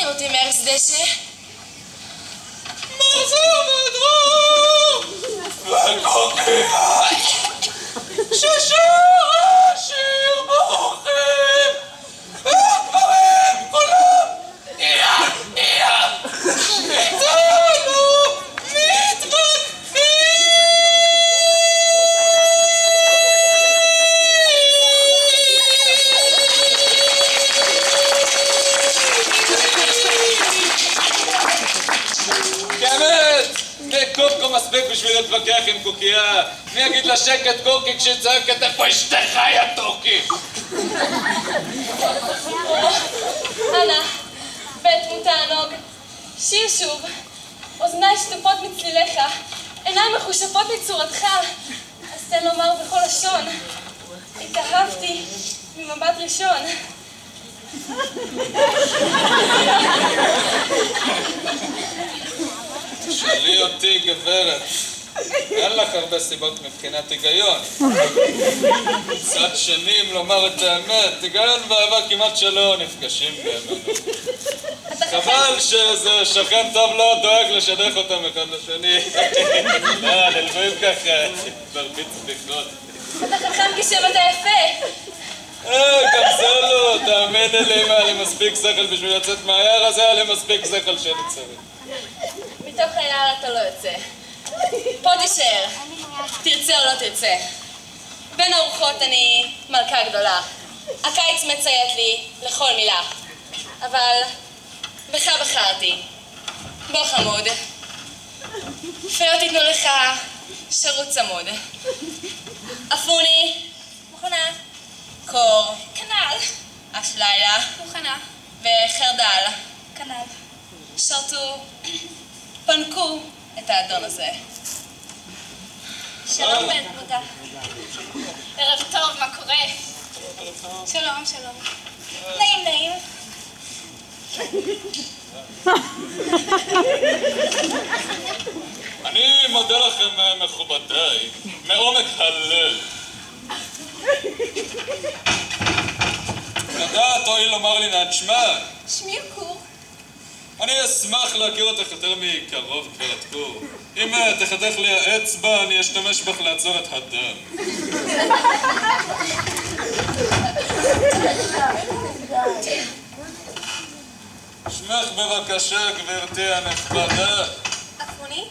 אותי מארץ דשא? מה זה בדרום? וקוקיה ששר השיר בורחים והגברים כולם איתנו מתווכחים. קוקו מספיק בשביל להתווכח עם קוקייה. מי יגיד לה שקט קוקי כשהיא צועקת איפה אשתך יא טוקי? אנא, בית מותענוג, שיר שוב. אוזניי שטופות מצליליך, עיניים מחושפות מצורתך. אז תן לומר בכל לשון, התאהבתי ממבט ראשון. תשאלי אותי גברת, אין לך הרבה סיבות מבחינת היגיון. מצד שני, אם לומר את האמת, היגיון ואהבה כמעט שלא נפגשים בימינו. חבל שזה שכן טוב לא דואג לשדך אותם אחד לשני. נלווים ככה, מרביץ בדיחות. אתה חכם כשם אתה יפה. גם זה לא, תאמיני לי, אם היה לי מספיק שכל בשביל לצאת מהיער, אז היה לי מספיק שכל שאני צריך. מתוך היער אתה לא יוצא. פה תישאר, תרצה או לא תרצה. בין האורחות אני מלכה גדולה. הקיץ מציית לי לכל מילה. אבל בך בחרתי. בוא חמוד. ולא תיתנו לך שירות צמוד. אפוני. מוכנה. קור. כנל. אש לילה. מוכנה. וחרדל. כנל. שרתו. פנקו את האדון הזה. שלום בן פלוגה. ערב טוב, מה קורה? שלום, שלום. נעים, נעים. אני מודה לכם מכובדיי, מעומק הלב. לדעת תואיל לומר לי נעד שמה. שמי קור. אני אשמח להכיר אותך יותר מקרוב גברת קור. אם תחתך לי האצבע, אני אשתמש בך לעצור את הדם. שמך בבקשה, גברתי הנכבדה. אפוני?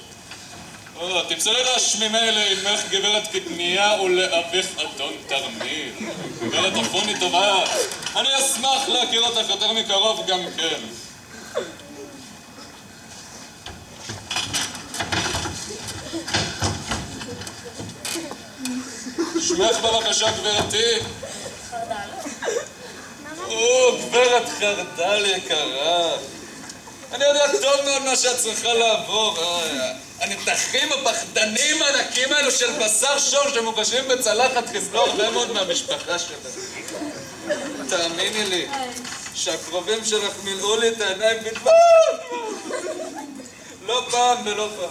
תמסרי להשמי מילא עמך גברת קטניה ולאביך אדון תרמיל. גברת אפוני טובה, אני אשמח להכיר אותך יותר מקרוב גם כן. שמך בבקשה גברתי. חרדל. גברת חרדל יקרה. אני יודע טוב מאוד מה שאת צריכה לעבור. הנתחים הפחדנים הענקים האלו של בשר שור שמוגשים בצלחת חיסלו הרבה מאוד מהמשפחה שלהם. תאמיני לי שהקרובים שלך מילאו לי את העיניים בדבר. לא פעם ולא פעם.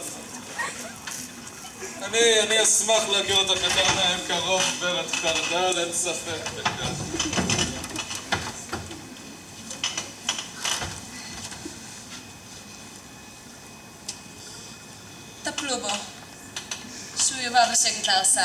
אני אשמח להכיר אותך יותר מהם קרוב, גברת חרדל, אין ספק בכך. טפלו בו, שהוא יובא בשקט לארסל.